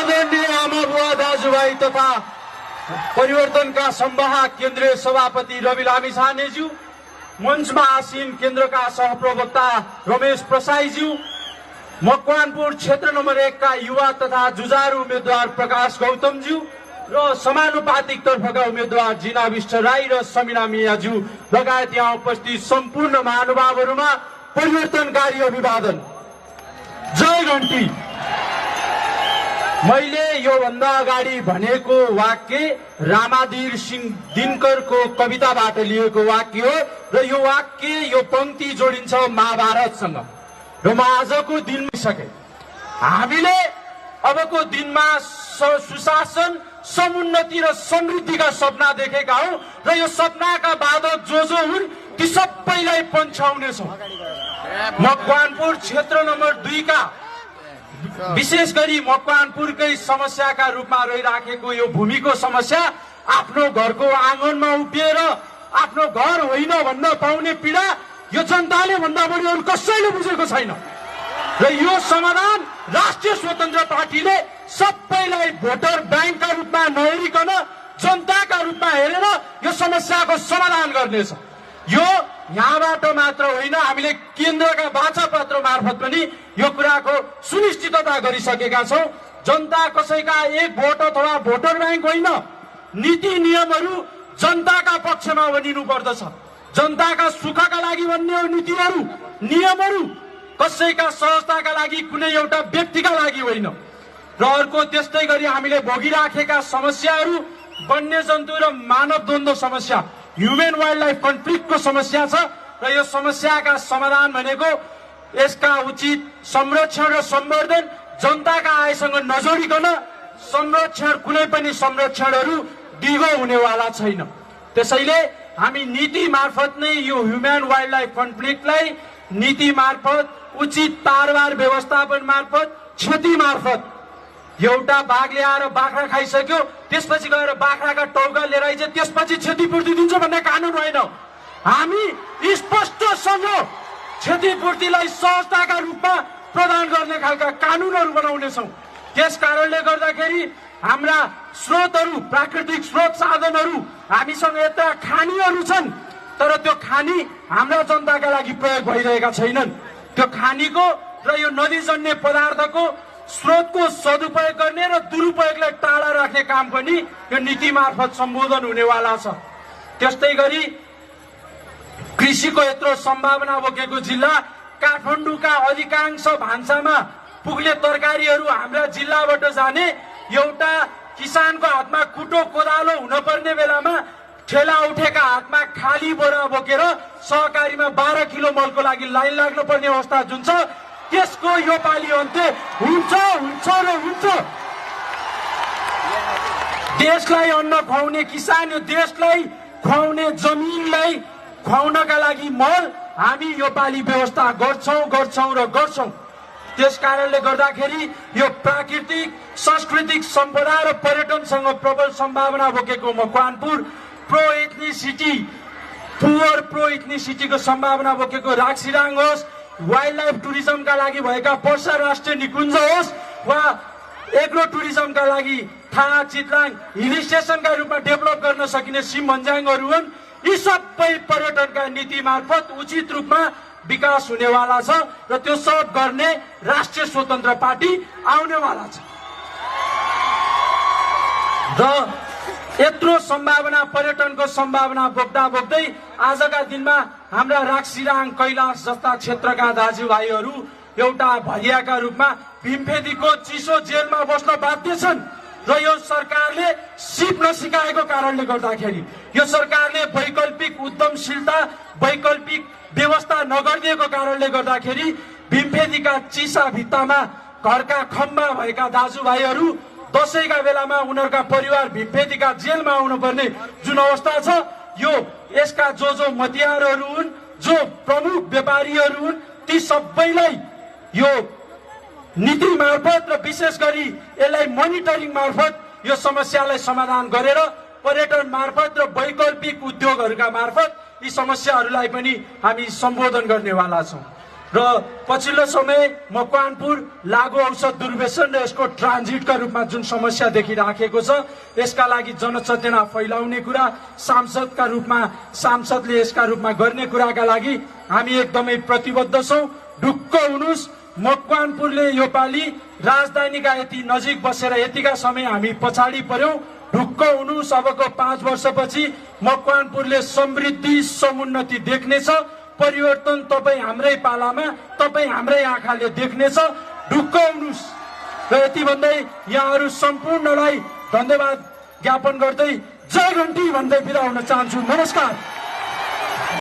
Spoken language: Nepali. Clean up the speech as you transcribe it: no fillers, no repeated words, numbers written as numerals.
आदरणीय आमा बुवा दाजुभाइ तथा परिवर्तनका संवाहक केन्द्रीय सभापति रवि लामिछानेज्यू, मञ्चमा आसीन केन्द्रका सहप्रवक्ता रमेश प्रसाईज्यू, मकवानपुर क्षेत्र नम्बर 1 का युवा तथा जुझारू उम्मेद्वार प्रकाश गौतमज्यू र समानुपातिक तर्फका उम्मेद्वार जिना विष्ट राई र समिना मियाज्यू लगायत यहाँ उपस्थित सम्पूर्ण महानुभावहरूमा परिवर्तनकारी अभिवादन। जय घण्टी। मैले योभन्दा अगाडि भनेको वाक्य रामाधीर सिंह दिनकरको कविताबाट लिएको वाक्य हो र यो वाक्य यो पंक्ति जोडिन्छ महाभारतसँग र म आजको दिनमा सके हामीले अबको दिनमा सुशासन, समुन्नति र समृद्धिका सपना देखेका हौं र यो सपनाका बाधक जो हुन् ती सबैलाई पन्छाउनेछौं। मकवानपुर क्षेत्र नम्बर 2 का विशेष गरी मकवानपुरकै समस्याका रूपमा रहिराखेको यो भूमिको समस्या, आफ्नो घरको आँगनमा उभिएर आफ्नो घर होइन भन्न पाउने पीडा यो जनताले भन्दा बढी अरू कसैले बुझेको छैन र यो समाधान राष्ट्रिय स्वतन्त्र पार्टीले सबैलाई भोटर ब्याङ्कका रूपमा नहेरिकन जनताका रूपमा हेरेर यो समस्याको समाधान गर्नेछ। यो यहाँबाट मात्र होइन, हामीले केन्द्रका बाचा पत्र मार्फत पनि यो कुराको सुनिश्चितता गरिसकेका छौं। जनता कसैका एक भोट अथवा भोटर ब्याङ्क होइन, नीति नियमहरू जनताका पक्षमा बनिनु पर्दछ। जनताका सुखका लागि बन्ने हो नीतिहरू नियमहरू, कसैका सहजताका लागि कुनै एउटा व्यक्तिका लागि होइन। र अर्को त्यस्तै गरी हामीले भोगिराखेका समस्याहरू वन्यजन्तु र मानव द्वन्द्व समस्या, ह्युमन वाइल्ड लाइफ कन्फ्लिक्टको समस्या छ र यो समस्याका समाधान भनेको यसका उचित संरक्षण र सम्वर्धन, जनताका आयसँग नजोडिकन संरक्षण, कुनै पनि संरक्षणहरू दिगो हुनेवाला छैन। त्यसैले हामी नीति मार्फत नै यो ह्युमन वाइल्ड लाइफ कन्फ्लिक्टलाई नीति मार्फत, उचित तारबार व्यवस्थापन मार्फत, क्षति मार्फत, एउटा बाघले आएर बाख्रा खाइसक्यो त्यसपछि गएर बाख्राका टौका लिएर आइज त्यसपछि क्षतिपूर्ति दिन्छ भन्ने कानुन होइन। हामी स्पष्टसँग क्षतिपूर्तिलाई सहजताका रूपमा प्रदान गर्ने खालका कानुनहरू बनाउनेछौँ। त्यस कारणले गर्दाखेरि हाम्रा स्रोतहरू, प्राकृतिक स्रोत साधनहरू, हामीसँग यता खानीहरू छन् तर त्यो खानी हाम्रा जनताका लागि प्रयोग भइरहेका छैनन्। त्यो खानीको र यो नदीजन्य पदार्थको स्रोतको सदुपयोग गर्ने र दुरुपयोगलाई टाढा राख्ने काम पनि यो नीति मार्फत सम्बोधन हुनेवाला छ। त्यस्तै गरी कृषिको यत्रो सम्भावना बोकेको जिल्ला काठमाडौँका अधिकांश भान्सामा पुग्ने तरकारीहरू हाम्रा जिल्लाबाट जाने, एउटा किसानको हातमा कुटो कोदालो हुनपर्ने बेलामा ठेला उठेका हातमा खाली बोरा बोकेर सहकारीमा 12 किलो मलको लागि लाइन लाग्नु पर्ने अवस्था जुन छ, त्यसको यो पालि अन्त्य हुन्छ र हुन्छ। देशलाई अन्न खुवाउने किसान, यो देशलाई खुवाउने जमिनलाई खुवाउनका लागि मल हामी यो पालि व्यवस्था गर्छौं र गर्छौं। त्यस कारणले गर्दाखेरि यो प्राकृतिक, सांस्कृतिक सम्पदा र पर्यटनसँग प्रबल सम्भावना बोकेको Makwanpur, pro ethnicity, poor pro एथनिसिटीको सम्भावना बोकेको राक्सिराङ होस्, वाइल्ड लाइफ टुरिज्मका लागि भएका पर्सा राष्ट्रिय निकुञ्ज होस् वा एग्रो टुरिज्मका लागि थाहा चितलाङ हिल स्टेसनका रूपमा डेभलप गर्न सकिने सिमभन्ज्याङहरू हुन्, यी सबै पर्यटनका नीति मार्फत उचित रूपमा विकास हुनेवाला छ र त्यो सब गर्ने राष्ट्रिय स्वतन्त्र पार्टी आउनेवाला छ। र यत्रो सम्भावना, पर्यटनको सम्भावना बोक्दा बोक्दै आजका दिनमा हाम्रा राक्सिराङ, कैलाश जस्ता क्षेत्रका दाजुभाइहरू एउटा भरियाका रूपमा भीमफेदीको चिसो जेलमा बस्न बाध्य छन् र यो सरकारले सिप नसिकाएको कारणले गर्दाखेरि, यो सरकारले वैकल्पिक उद्यमशीलता, वैकल्पिक व्यवस्था नगरिदिएको कारणले गर्दाखेरि भीमफेदीका चिसा भित्तामा घरका खम्बा भएका दाजुभाइहरू दशैंका बेलामा उनीहरूका परिवार भीमफेदीका जेलमा आउनुपर्ने जुन अवस्था छ, यो यसका जो मतियारहरू हुन्, जो प्रमुख व्यापारीहरू हुन्, ती सबैलाई यो नीति मार्फत र विशेष गरी यसलाई मोनिटरिङ मार्फत यो समस्यालाई समाधान गरेर पर्यटन मार्फत र वैकल्पिक उद्योगहरूका मार्फत यी समस्याहरूलाई पनि हामी सम्बोधन गर्नेवाला छौं। र पछिल्लो समय मकवानपुर लागु औषध दुर्व्यसन र यसको ट्रान्जिटका रूपमा जुन समस्या देखिराखेको छ यसका लागि जनचेतना फैलाउने कुरा सांसदका रूपमा सांसदले यसका रूपमा गर्ने कुराका लागि हामी एकदमै प्रतिबद्ध छौं। ढुक्क हुनुस्, मकवानपुरले योपालि राजधानीका यति नजिक बसेर यतिका समय हामी पछाडि पर्यौं। ढुक्क हुनुस्, अबको 5 वर्षपछि मकवानपुरले समृद्धि समुन्नति देख्नेछ। परिवर्तन तपाई हाम्रै पालामा तपाई हाम्रै आँखाले देख्नेछ। ढुक्क हुनुस्। र यति भन्दै यहाँहरू सम्पूर्णलाई धन्यवाद ज्ञापन गर्दै जय घण्टी भन्दै बिदा हुन चाहन्छु। नमस्कार।